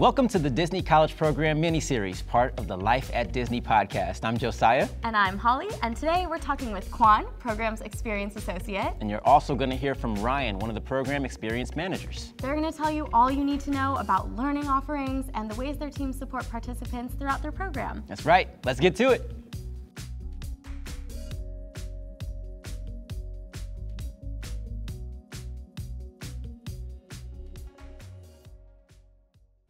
Welcome to the Disney College Program mini-series, part of the Life at Disney podcast. I'm Josiah. And I'm Holly, and today we're talking with Quan, Programs Experience Associate. And you're also going to hear from Ryan, one of the Program Experience Managers. They're going to tell you all you need to know about learning offerings and the ways their teams support participants throughout their program. That's right. Let's get to it.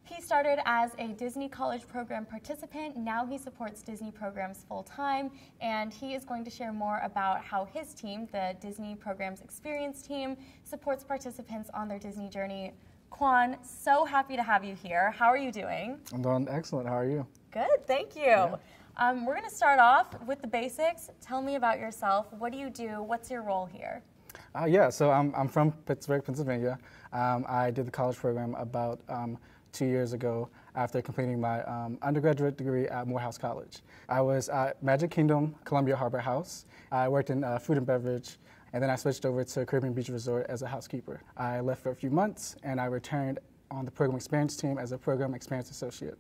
He started as a Disney College Program participant. Now he supports Disney programs full-time, and he is going to share more about how his team, the Disney Programs Experience team, supports participants on their Disney journey. Quan, so happy to have you here. How are you doing? I'm doing excellent. How are you? Good, thank you. Yeah. We're going to start off with the basics. Tell me about yourself. What do you do? What's your role here? So I'm from Pittsburgh, Pennsylvania. I did the college program about 2 years ago after completing my undergraduate degree at Morehouse College. I was at Magic Kingdom, Columbia Harbor House. I worked in food and beverage, and then I switched over to Caribbean Beach Resort as a housekeeper. I left for a few months, and I returned on the Program Experience team as a Program Experience Associate.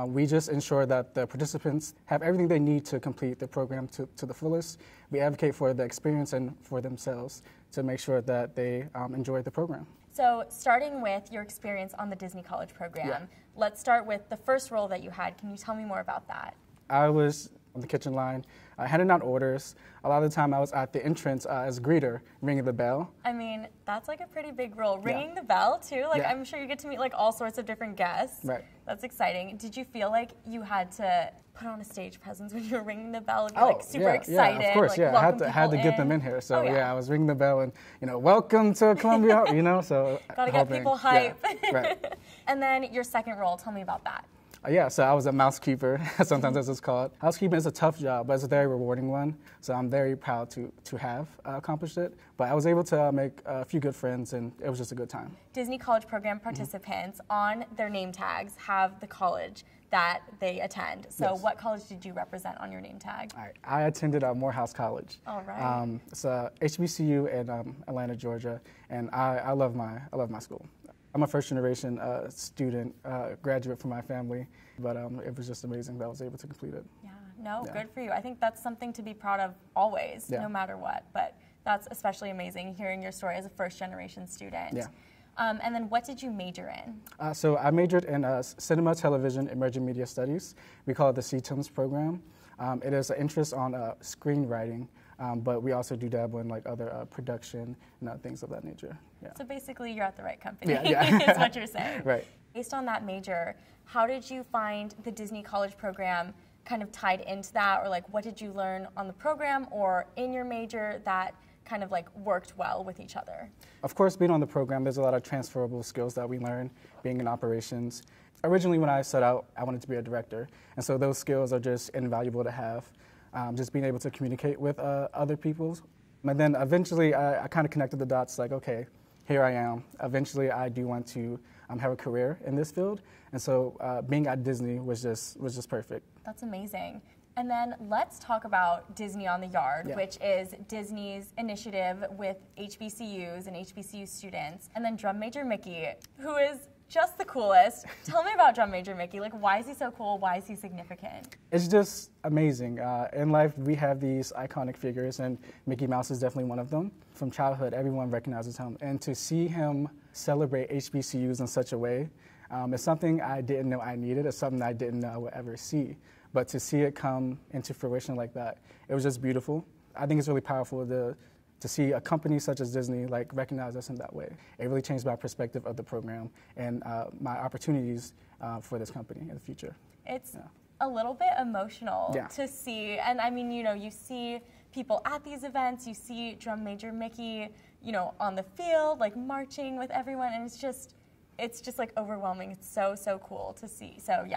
We just ensure that the participants have everything they need to complete the program to the fullest. We advocate for the experience and for themselves to make sure that they enjoy the program. So starting with your experience on the Disney College Program, let's start with the first role that you had. Can you tell me more about that? I was on the kitchen line, handing out orders. A lot of the time I was at the entrance as a greeter, ringing the bell. I mean, that's like a pretty big role. Ringing the bell too, like I'm sure you get to meet like all sorts of different guests. Right. That's exciting. Did you feel like you had to put on a stage presence when you were ringing the bell and be like super excited? Yeah, of course, like, I had to get them in here. So I was ringing the bell and, welcome to Columbia, so. Gotta get people hype. Yeah, right. And then your second role, tell me about that. So I was a mousekeeper, sometimes as it's called. Housekeeping is a tough job, but it's a very rewarding one. So I'm very proud to have accomplished it. But I was able to make a few good friends, and it was just a good time. Disney College Program participants on their name tags have the college that they attend. So what college did you represent on your name tag? All right. I attended Morehouse College. All right. It's a HBCU in Atlanta, Georgia, and I love my school. I'm a first-generation student, graduate from my family, but it was just amazing that I was able to complete it. Good for you. I think that's something to be proud of always, no matter what, but that's especially amazing hearing your story as a first-generation student. Yeah. And then what did you major in? So I majored in Cinema, Television, Emerging Media Studies. We call it the CTEMS program. It is an interest on screenwriting, but we also do dabble in like other production and things of that nature. Yeah. So basically you're at the right company, yeah. is what you're saying. Right. Based on that major, how did you find the Disney College Program kind of tied into that, or like what did you learn on the program or in your major that kind of like worked well with each other? Of course, being on the program, there's a lot of transferable skills that we learn being in operations. Originally, when I set out, I wanted to be a director, and so those skills are just invaluable to have. Just being able to communicate with other people. And then eventually, I kind of connected the dots like, okay, here I am. Eventually, I do want to have a career in this field, and so being at Disney was just perfect. That's amazing. And then let's talk about Disney on the Yard, which is Disney's initiative with HBCUs and HBCU students. And then Drum Major Mickey, who is just the coolest. Tell me about Drum Major Mickey. Like, why is he so cool? Why is he significant? It's just amazing. In life, we have these iconic figures, and Mickey Mouse is definitely one of them. From childhood, everyone recognizes him. And to see him celebrate HBCUs in such a way is something I didn't know I needed. It's something I didn't know I would ever see. But to see it come into fruition like that, it was just beautiful. I think it's really powerful to see a company such as Disney like recognize us in that way. It really changed my perspective of the program and my opportunities for this company in the future. It's a little bit emotional to see, and I mean, you see people at these events, you see Drum Major Mickey, on the field, like marching with everyone, and it's just like overwhelming. It's so cool to see. So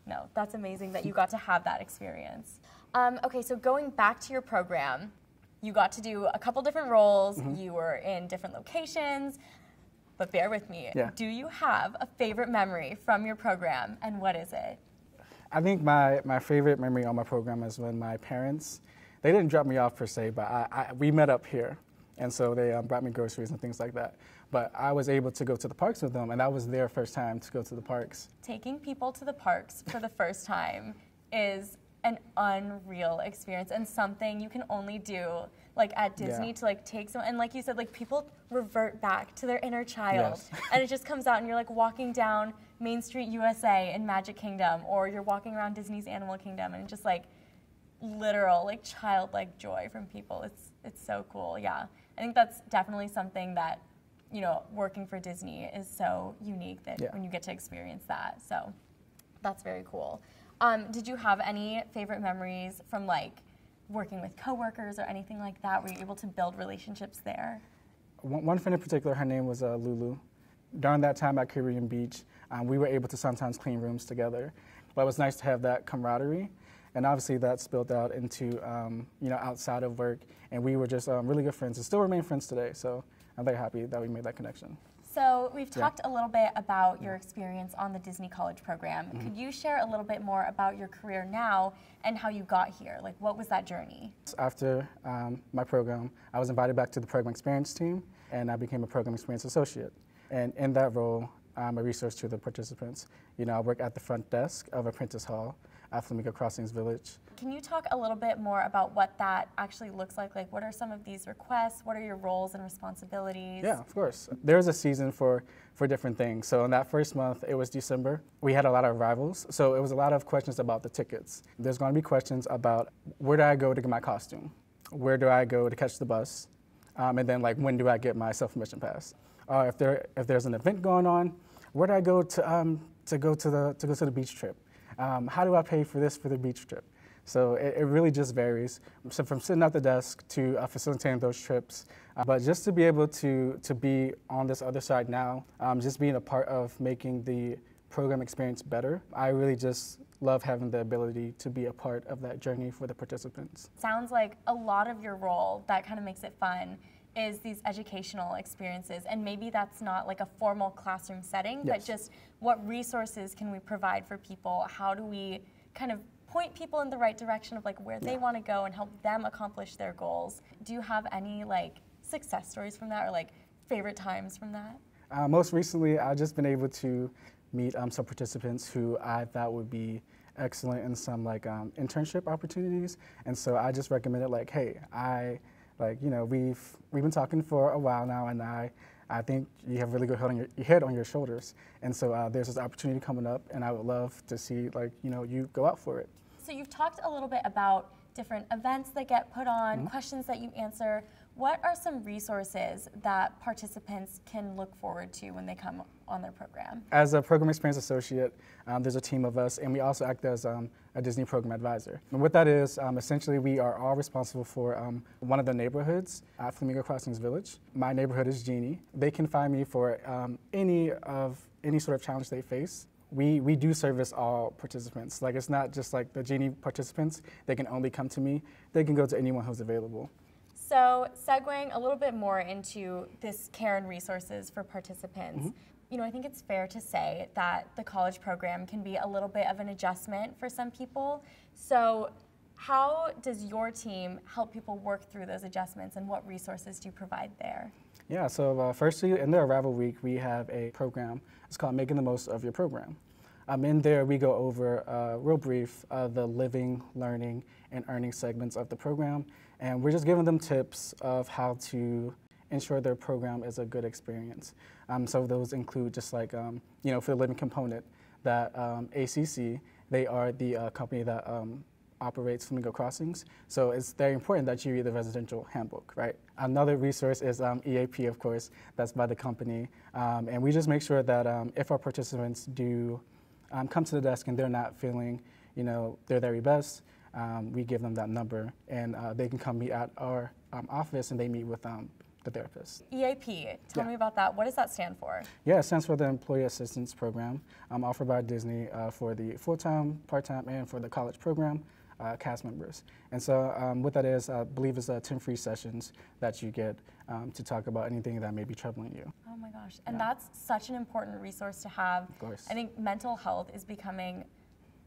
no, that's amazing that you got to have that experience. Okay, so going back to your program, you got to do a couple different roles. You were in different locations, but bear with me. Do you have a favorite memory from your program, and what is it? I think my favorite memory on my program is when my parents, they didn't drop me off per se, but we met up here. And so they brought me groceries and things like that. but I was able to go to the parks with them, and that was their first time to go to the parks. Taking people to the parks for the first time is an unreal experience and something you can only do like at Disney to like take some, and like you said, like people revert back to their inner child and it just comes out and you're like walking down Main Street USA in Magic Kingdom, or you're walking around Disney's Animal Kingdom, and just like literal like childlike joy from people. It's so cool. Yeah, I think that's definitely something that, you know, working for Disney is so unique that when you get to experience that. So that's very cool. Did you have any favorite memories from like working with coworkers or anything like that? Were you able to build relationships there? One friend in particular, her name was Lulu. During that time at Caribbean Beach, we were able to sometimes clean rooms together. But it was nice to have that camaraderie. And obviously that spilled out into, you know, outside of work. And we were just really good friends and still remain friends today. So I'm very happy that we made that connection. So we've talked a little bit about your experience on the Disney College program. Could you share a little bit more about your career now and how you got here? Like, what was that journey? After my program, I was invited back to the program experience team, and I became a program experience associate. And in that role, I'm a resource to the participants. You know, I work at the front desk of Apprentice Hall at Flamingo Crossings Village. Can you talk a little bit more about what that actually looks like? Like, what are some of these requests? What are your roles and responsibilities? Yeah, of course. There's a season for different things. So in that first month, it was December. We had a lot of arrivals, so it was a lot of questions about the tickets. There's going to be questions about where do I go to get my costume? Where do I go to catch the bus? And then like, when do I get my self-admission pass? If there's an event going on, where do I go to go to the beach trip? How do I pay for the beach trip? So it really just varies. So from sitting at the desk to facilitating those trips, but just to be able to be on this other side now, just being a part of making the program experience better, I really just love having the ability to be a part of that journey for the participants. Sounds like a lot of your role that kind of makes it fun is these educational experiences, and maybe that's not like a formal classroom setting, but just what resources can we provide for people? How do we kind of point people in the right direction of like where they want to go and help them accomplish their goals? Do you have any like success stories from that, or like favorite times from that? Most recently, I've just been able to meet some participants who I thought would be excellent in some like internship opportunities, and so I just recommended like, hey, you know, we've been talking for a while now, and I think you have really good head on your shoulders, and so there's this opportunity coming up, and I would love to see like, you know, you go out for it. So you've talked a little bit about different events that get put on, questions that you answer. What are some resources that participants can look forward to when they come on their program? As a program experience associate, there's a team of us, and we also act as a Disney program advisor. And what that is, essentially we are all responsible for one of the neighborhoods at Flamingo Crossings Village. My neighborhood is Genie. They can find me for any sort of challenge they face. We do service all participants. Like, it's not just like the Genie participants, they can only come to me. They can go to anyone who's available. So segueing a little bit more into this care and resources for participants, you know, I think it's fair to say that the college program can be a little bit of an adjustment for some people. So how does your team help people work through those adjustments, and what resources do you provide there? Yeah, so firstly, in the Arrival Week, we have a program. It's called Making the Most of Your Program. In there, we go over real brief the living, learning, and earning segments of the program, and we're just giving them tips of how to ensure their program is a good experience. So those include just like, you know, for the living component, that ACC, they are the company that operates Flamingo Crossings. So it's very important that you read the residential handbook, right? Another resource is EAP, of course, that's by the company. And we just make sure that if our participants do come to the desk and they're not feeling, you know, their very best, we give them that number, and they can come meet at our office, and they meet with the therapist. EAP, tell me about that. What does that stand for? Yeah, it stands for the Employee Assistance Program, offered by Disney for the full-time, part-time, and for the college program cast members. And so what that is, I believe, is 10 free sessions that you get to talk about anything that may be troubling you. Oh my gosh, and that's such an important resource to have. Of course. I think mental health is becoming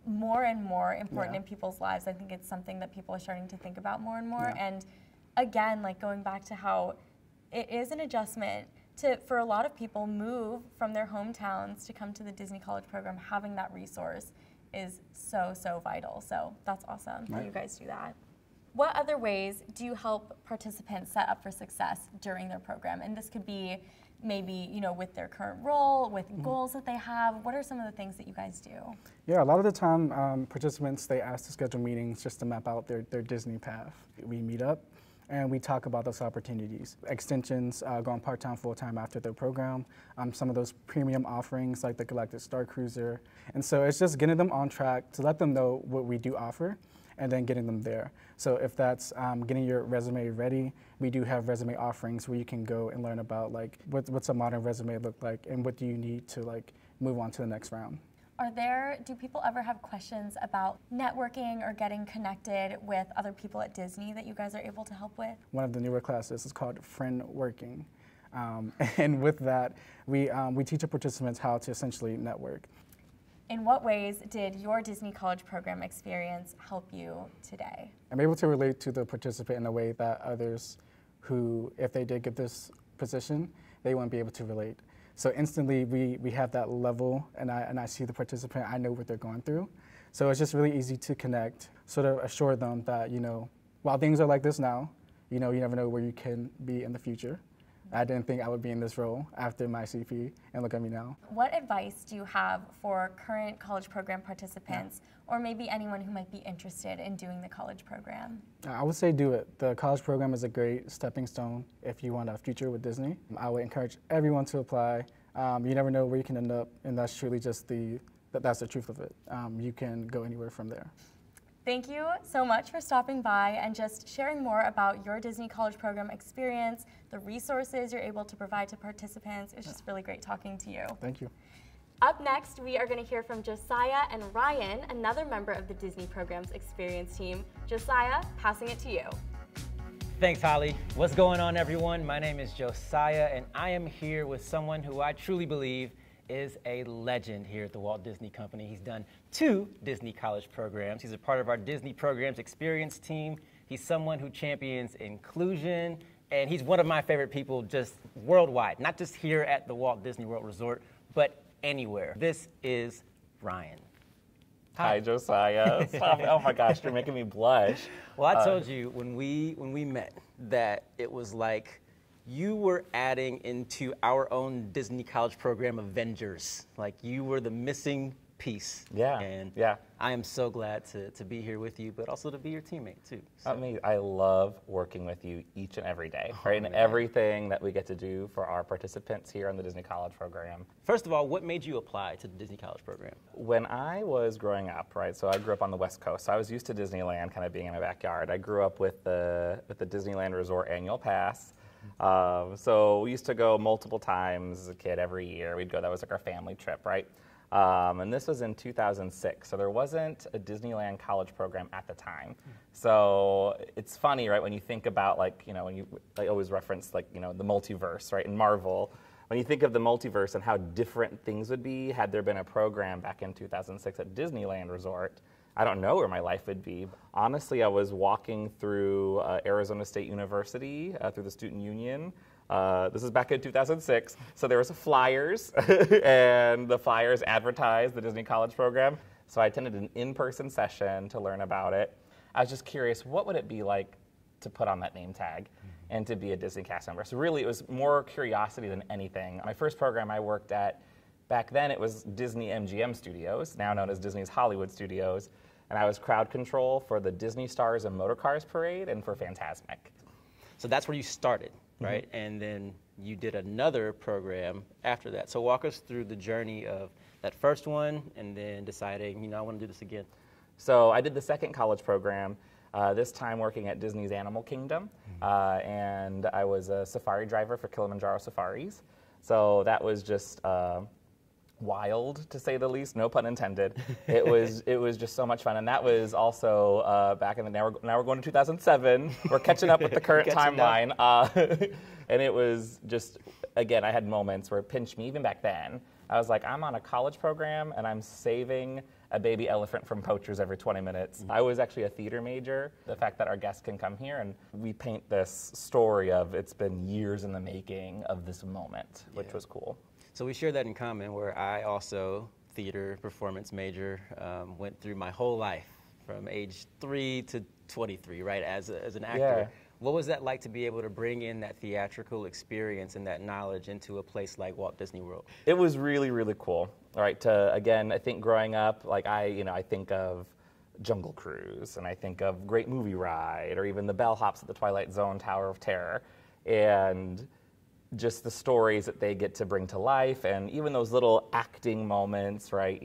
more and more important in people's lives. I think it's something that people are starting to think about more and more. And again, like going back to how it is an adjustment for a lot of people, move from their hometowns to come to the Disney College Program, having that resource is so, so vital. So that's awesome that you guys do that. What other ways do you help participants set up for success during their program? And this could be maybe, with their current role, with goals that they have. What are some of the things that you guys do? Yeah, a lot of the time, participants, they ask to schedule meetings just to map out their Disney path. We meet up and we talk about those opportunities. Extensions, going part-time, full-time after their program, some of those premium offerings like the Galactic Star Cruiser. And so it's just getting them on track to let them know what we do offer and then getting them there. So if that's getting your resume ready, we do have resume offerings where you can go and learn about like what's a modern resume look like and what do you need to like move on to the next round. Do people ever have questions about networking or getting connected with other people at Disney that you guys are able to help with? One of the newer classes is called Friend Working. And with that, we teach our participants how to essentially network. In what ways did your Disney College Program experience help you today? I'm able to relate to the participant in a way that others who, if they did get this position, they wouldn't be able to relate. So instantly we have that level and I see the participant, I know what they're going through. So it's just really easy to connect, sort of assure them that, while things are like this now, you never know where you can be in the future. I didn't think I would be in this role after my CP, and look at me now. What advice do you have for current college program participants, or maybe anyone who might be interested in doing the college program? I would say do it. The college program is a great stepping stone if you want a future with Disney. I would encourage everyone to apply. You never know where you can end up, and that's truly just that's the truth of it. You can go anywhere from there. Thank you so much for stopping by and just sharing more about your Disney College Program experience, the resources you're able to provide to participants. It was just really great talking to you. Thank you. Up next, we are going to hear from Josiah and Ryan, another member of the Disney Program's experience team. Josiah, passing it to you. Thanks, Holly. What's going on, everyone? My name is Josiah, and I am here with someone who I truly believe is a legend here at the Walt Disney Company. He's done 2 Disney College programs. He's a part of our Disney Programs experience team. He's someone who champions inclusion, and he's one of my favorite people just worldwide, not just here at the Walt Disney World Resort, but anywhere. This is Ryan. Hi, Josiah. Oh my gosh, you're making me blush. Well, I told you when we met that it was like you were adding into our own Disney College Program Avengers. Like you were the missing piece. Yeah. And yeah. I am so glad to be here with you, but also to be your teammate too. So. I love working with you each and every day, right? And everything that we get to do for our participants here on the Disney College Program. First of all, what made you apply to the Disney College Program? When I was growing up, right, so I grew up on the West Coast, so I was used to Disneyland kind of being in my backyard. I grew up with the Disneyland Resort annual pass. So we used to go multiple times as a kid every year. We'd go, that was like our family trip, right? And this was in 2006, so there wasn't a Disneyland college program at the time. So it's funny, right, when you think about when I always reference the multiverse, right, in Marvel. When you think of the multiverse and how different things would be had there been a program back in 2006 at Disneyland Resort, I don't know where my life would be. Honestly, I was walking through Arizona State University through the Student Union. This is back in 2006. So there was flyers, and the flyers advertised the Disney College Program. So I attended an in-person session to learn about it. I was just curious, what would it be like to put on that name tag and to be a Disney cast member? So really, it was more curiosity than anything. My first program I worked at, back then it was Disney MGM Studios, now known as Disney's Hollywood Studios, and I was crowd control for the Disney Stars and Motorcars Parade and for Fantasmic. So that's where you started, right? Mm-hmm. And then you did another program after that. So walk us through the journey of that first one and then deciding, I want to do this again. So I did the second college program, this time working at Disney's Animal Kingdom, and I was a safari driver for Kilimanjaro Safaris. So that was just wild, to say the least, no pun intended. It was just so much fun, and that was also back in the now we're going to 2007. We're catching up with the current timeline, and it was just, again, I had moments where it pinched me even back then. I was like, I'm on a college program and I'm saving a baby elephant from poachers every 20 minutes. I was actually a theater major. The fact that our guests can come here and we paint this story of it's been years in the making of this moment, which was cool. So we share that in common, where I also, theater performance major, went through my whole life from age 3 to 23, right, as an actor. Yeah. What was that like to be able to bring in that theatrical experience and that knowledge into a place like Walt Disney World? It was really, really cool. All right, again, I think growing up, like I think of Jungle Cruise, and I think of Great Movie Ride, or even the bellhops at the Twilight Zone Tower of Terror, and just the stories that they get to bring to life, and even those little acting moments, right?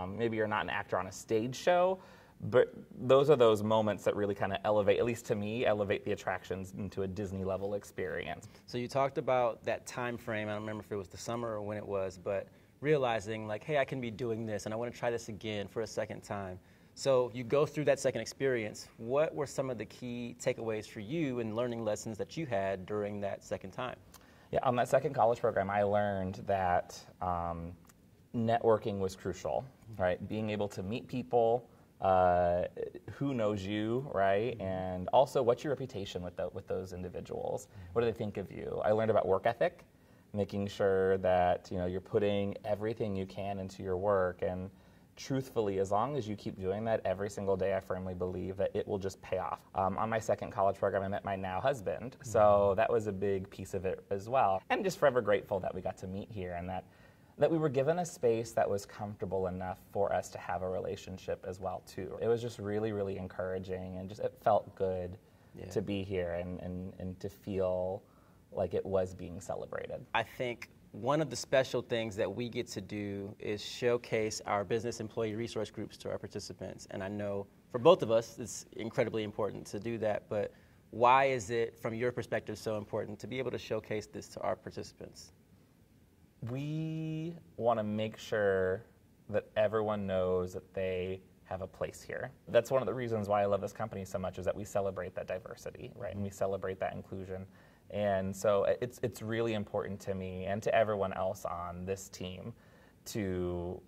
Maybe you're not an actor on a stage show, but those are those moments that really kind of elevate, at least to me, elevate the attractions into a Disney level experience. So you talked about that time frame. I don't remember if it was the summer or when it was, but realizing like, hey, I can be doing this and I want to try this again for a second time. So you go through that second experience. What were some of the key takeaways for you and learning lessons that you had during that second time? Yeah, on that second college program, I learned that networking was crucial, right? Being able to meet people, who knows you, right? And also, what's your reputation with those individuals? What do they think of you? I learned about work ethic, making sure that you're putting everything you can into your work, and truthfully, as long as you keep doing that every single day, I firmly believe that it will just pay off. On my second college program, I met my now husband, so that was a big piece of it as well. I'm just forever grateful that we got to meet here, and that we were given a space that was comfortable enough for us to have a relationship as well, too. It was just really, really encouraging, and it felt good to be here and to feel like it was being celebrated. I think one of the special things that we get to do is showcase our business employee resource groups to our participants. And I know for both of us, it's incredibly important to do that, but why is it, from your perspective, so important to be able to showcase this to our participants? We want to make sure that everyone knows that they have a place here. That's one of the reasons why I love this company so much, is that we celebrate that diversity, right? And we celebrate that inclusion. And so it's really important to me and to everyone else on this team to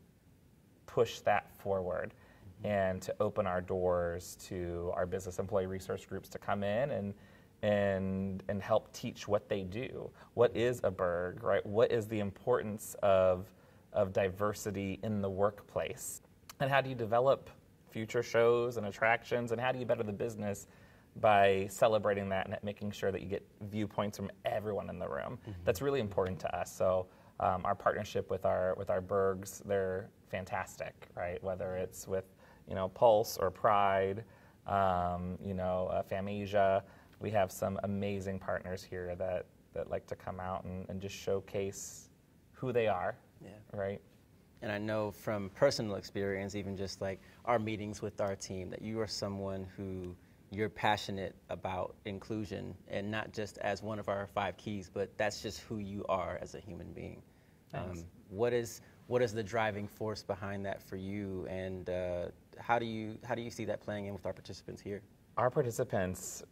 push that forward and to open our doors to our business employee resource groups to come in and help teach what they do. What is a BERG, right? What is the importance of diversity in the workplace? And how do you develop future shows and attractions, and how do you better the business by celebrating that and making sure that you get viewpoints from everyone in the room? That's really important to us. So our partnership with our BERGs, they're fantastic, right? Whether it's with Pulse or Pride, FamAsia. We have some amazing partners here that like to come out and just showcase who they are, right? And I know from personal experience, even just like our meetings with our team, that you are someone who you're passionate about inclusion, and not just as one of our 5 keys, but that's just who you are as a human being. What is the driving force behind that for you, and how do you see that playing in with our participants here? Our participants,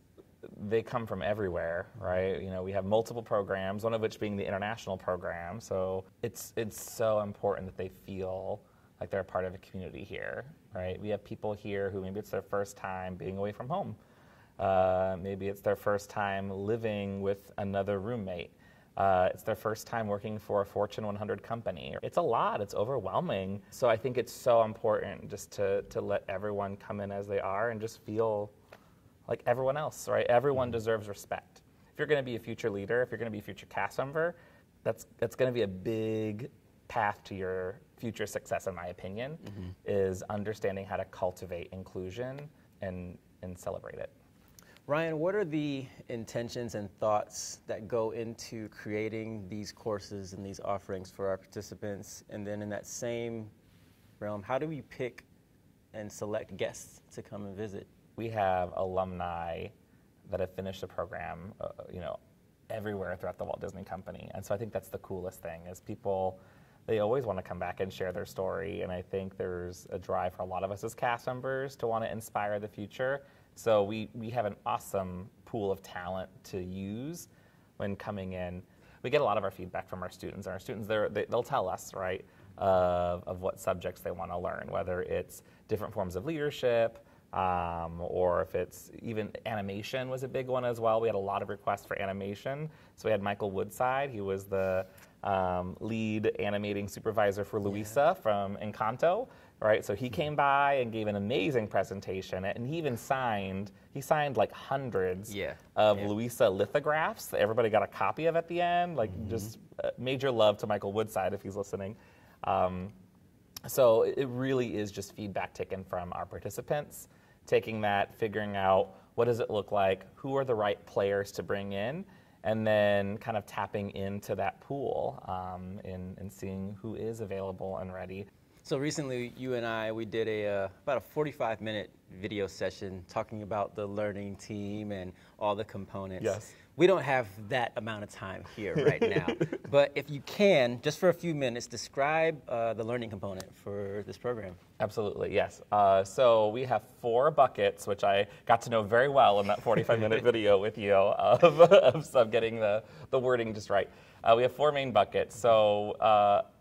they come from everywhere, right? We have multiple programs, one of which being the international program. So it's so important that they feel like they're a part of a community here, right? We have people here who maybe it's their first time being away from home. Maybe it's their first time living with another roommate. It's their first time working for a Fortune 100 company. It's a lot, it's overwhelming. So I think it's so important just to let everyone come in as they are and just feel like everyone else, right? Everyone deserves respect. If you're going to be a future leader, if you're going to be a future cast member, that's going to be a big path to your future success, in my opinion, is understanding how to cultivate inclusion and celebrate it. Ryan, what are the intentions and thoughts that go into creating these courses and these offerings for our participants? And then in that same realm, how do we pick and select guests to come and visit? We have alumni that have finished the program, everywhere throughout the Walt Disney Company. And so I think that's the coolest thing, is people, they always want to come back and share their story. And I think there's a drive for a lot of us as cast members to want to inspire the future. So we have an awesome pool of talent to use when coming in. we get a lot of our feedback from our students. And our students, they'll tell us, right, of what subjects they want to learn, whether it's different forms of leadership, or if it's even animation was a big one as well. We had a lot of requests for animation. So we had Michael Woodside. He was the lead animating supervisor for Luisa from Encanto, right? So he came by and gave an amazing presentation, and he even signed like hundreds of Luisa lithographs that everybody got a copy of at the end. Like just major love to Michael Woodside if he's listening. So it really is just feedback taken from our participants, taking that, figuring out what does it look like, who are the right players to bring in, and then kind of tapping into that pool and seeing who is available and ready. So recently, you and we did about a 45-minute video session talking about the learning team and all the components. Yes. We don't have that amount of time here right now, but if you can, just for a few minutes, describe the learning component for this program. Absolutely, yes. So we have 4 buckets, which I got to know very well in that 45-minute video with you of getting the wording just right. We have 4 main buckets. So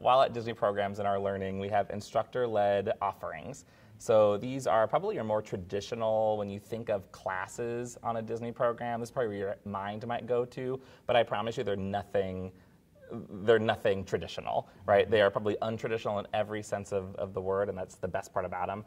while at Disney Programs in our learning, we have instructor-led offerings. So these are probably your more traditional, when you think of classes on a Disney program, this is probably where your mind might go to, but I promise you they're nothing traditional, right? They are probably untraditional in every sense of the word, and that's the best part about them.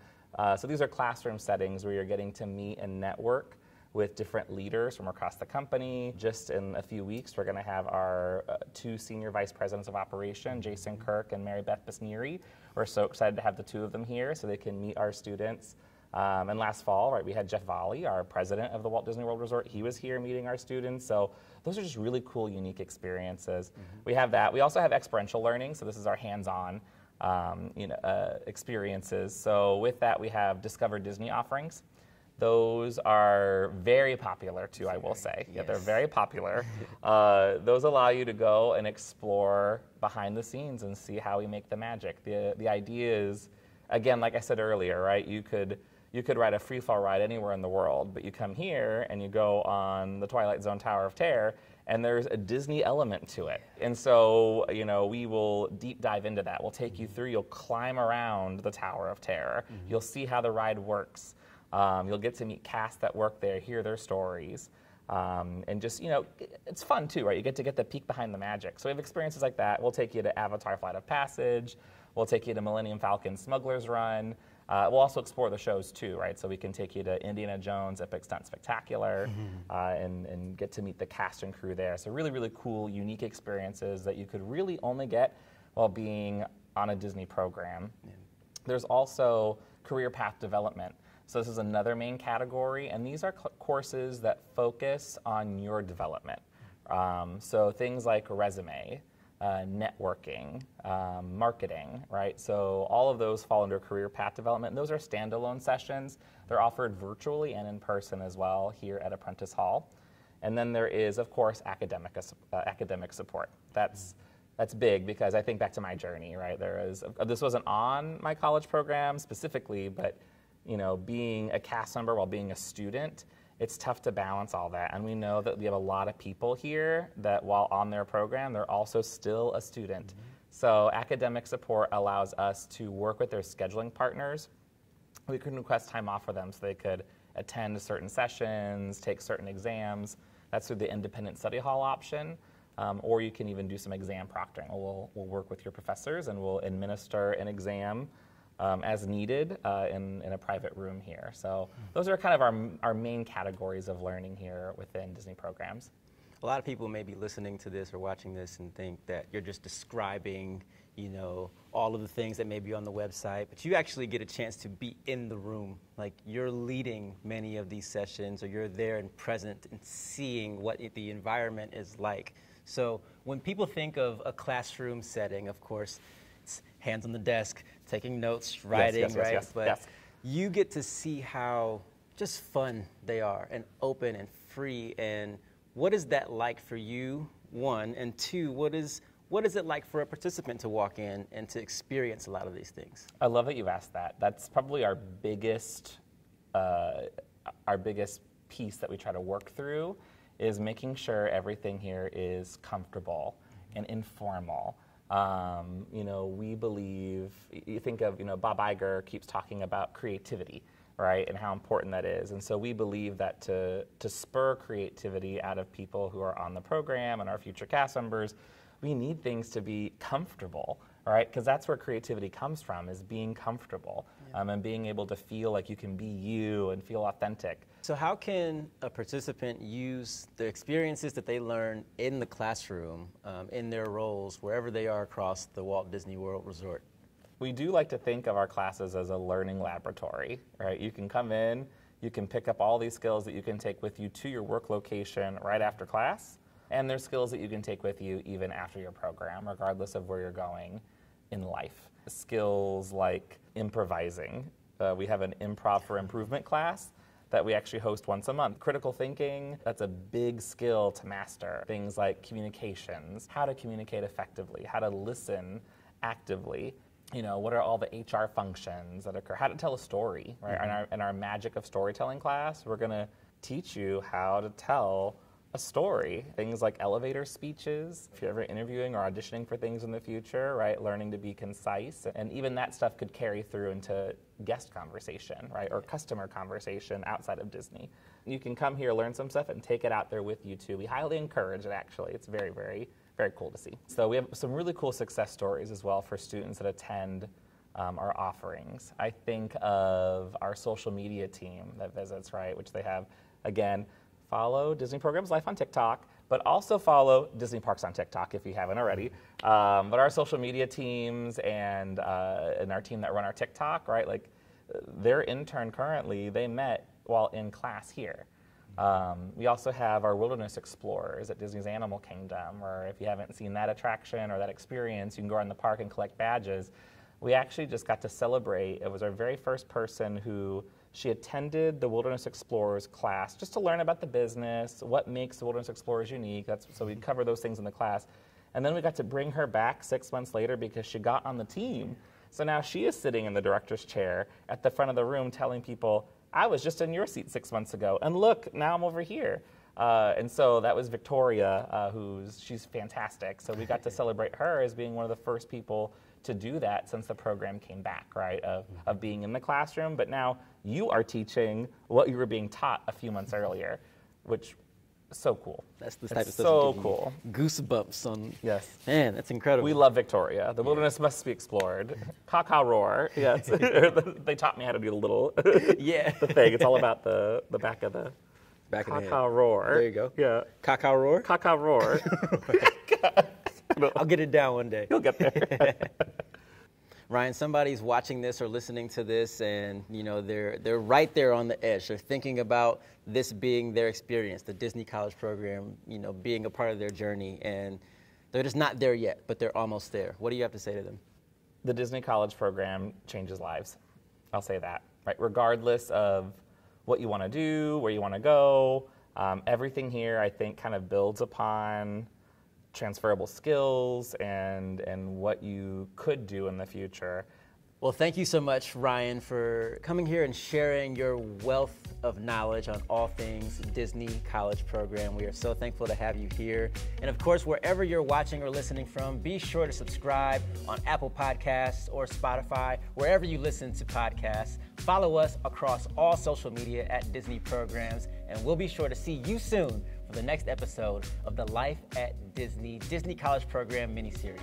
So these are classroom settings where you're getting to meet and network with different leaders from across the company. Just in a few weeks, we're going to have our 2 senior vice presidents of operation, Jason Kirk and Mary Beth Basnieri. We're so excited to have the 2 of them here so they can meet our students. And last fall, right, we had Jeff Volley, our president of the Walt Disney World Resort. He was here meeting our students. So those are just really cool, unique experiences. We have that. We also have experiential learning. So this is our hands-on experiences. So with that, we have Discover Disney offerings. Those are very popular too, I will say. Yeah, they're very popular. Those allow you to go and explore behind the scenes and see how we make the magic. The idea is, again, like I said earlier, right? You could ride a free fall ride anywhere in the world, but you come here and you go on the Twilight Zone Tower of Terror, and there's a Disney element to it. And so, we will deep dive into that. We'll take you through. You'll climb around the Tower of Terror. You'll see how the ride works. You'll get to meet cast that work there, hear their stories, and just, it's fun too, right? You get the peek behind the magic. So we have experiences like that. We'll take you to Avatar Flight of Passage. We'll take you to Millennium Falcon Smuggler's Run. We'll also explore the shows too, right? So we can take you to Indiana Jones Epic Stunt Spectacular and get to meet the cast and crew there. So really, really cool, unique experiences that you could really only get while being on a Disney program. There's also career path development. So this is another main category, and these are courses that focus on your development. So things like resume, networking, marketing, right? So all of those fall under career path development. And those are standalone sessions. They're offered virtually and in person as well here at Apprentice Hall. And then there is, of course, academic support. That's big because I think back to my journey, right? This wasn't on my college program specifically, but being a cast member while being a student, it's tough to balance all that. And we know that we have a lot of people here that while on their program, they're also still a student. So academic support allows us to work with their scheduling partners. We can request time off for them so they could attend certain sessions, take certain exams. That's through the independent study hall option. Or you can even do some exam proctoring. We'll work with your professors and we'll administer an exam as needed in a private room here. So those are kind of our main categories of learning here within Disney programs. A lot of people may be listening to this or watching this and think that you're just describing, all of the things that may be on the website, but you actually get a chance to be in the room. Like you're leading many of these sessions, or you're there and present and seeing what the environment is like. So when people think of a classroom setting, of course, it's hands on the desk, taking notes, writing, right? But you get to see how just fun they are and open and free. And what is that like for you, one? And two, what is it like for a participant to walk in and to experience a lot of these things? I love that you've asked that. That's probably our biggest piece that we try to work through is making sure everything here is comfortable. and informal. We believe, you think of, Bob Iger keeps talking about creativity, right, and how important that is. And so we believe that to spur creativity out of people who are on the program and our future cast members, we need things to be comfortable, right? Because that's where creativity comes from, is being comfortable, and being able to feel like you can be you and feel authentic. So how can a participant use the experiences that they learn in the classroom, in their roles, wherever they are across the Walt Disney World Resort? We do like to think of our classes as a learning laboratory, right? You can come in, you can pick up all these skills that you can take with you to your work location right after class, and there's skills that you can take with you even after your program, regardless of where you're going in life. Skills like improvising. We have an Improv for Improvement class that we actually host once a month. Critical thinking, that's a big skill to master. Things like communications, how to communicate effectively, how to listen actively. What are all the HR functions that occur? How to tell a story, right? In our Magic of Storytelling class, we're gonna teach you how to tell a story. Things like elevator speeches, if you're ever interviewing or auditioning for things in the future, right? Learning to be concise. And even that stuff could carry through into guest conversation, right? Or customer conversation outside of Disney. You can come here, learn some stuff, and take it out there with you too. We highly encourage it, actually. It's very, very, very cool to see. So we have some really cool success stories as well for students that attend our offerings. I think of our social media team that visits, right? Which they have, again, follow Disney Programs Life on TikTok, but also follow Disney Parks on TikTok if you haven't already. But our social media teams and our team that run our TikTok, right? Like their intern currently, they met while in class here. We also have our Wilderness Explorers at Disney's Animal Kingdom, where if you haven't seen that attraction or that experience, you can go around the park and collect badges. We actually just got to celebrate. It was our very first person who she attended the Wilderness Explorers class just to learn about the business, what makes the Wilderness Explorers unique. So we cover those things in the class. And then we got to bring her back 6 months later because she got on the team. So now she is sitting in the director's chair at the front of the room telling people, I was just in your seat 6 months ago, and look, now I'm over here. And so that was Victoria, she's fantastic. So we got to celebrate her as being one of the first people to do that since the program came back, right, of being in the classroom. But now you are teaching what you were being taught a few months earlier, which is so cool. That's the type of stuff so cool. Goosebumps on. Yes. Man, that's incredible. We love Victoria. The wilderness must be explored. Caw roar. Yes. They taught me how to do the little the thing. It's all about the back of the back of the caw roar. There you go. Yeah. Caw roar? Caw roar. I'll get it down one day. You'll get there. Ryan, somebody's watching this or listening to this, and they're right there on the edge. They're thinking about this being their experience, the Disney College program, being a part of their journey, and they're just not there yet, but they're almost there. What do you have to say to them? The Disney College program changes lives. I'll say that, right? Regardless of what you want to do, where you want to go, everything here, I think, kind of builds upon transferable skills and what you could do in the future. Well, thank you so much, Ryan, for coming here and sharing your wealth of knowledge on all things Disney College program. We are so thankful to have you here. And of course, wherever you're watching or listening from, be sure to subscribe on Apple Podcasts or Spotify, wherever you listen to podcasts. Follow us across all social media at Disney Programs, and we'll be sure to see you soon for the next episode of the Life at Disney College Program miniseries.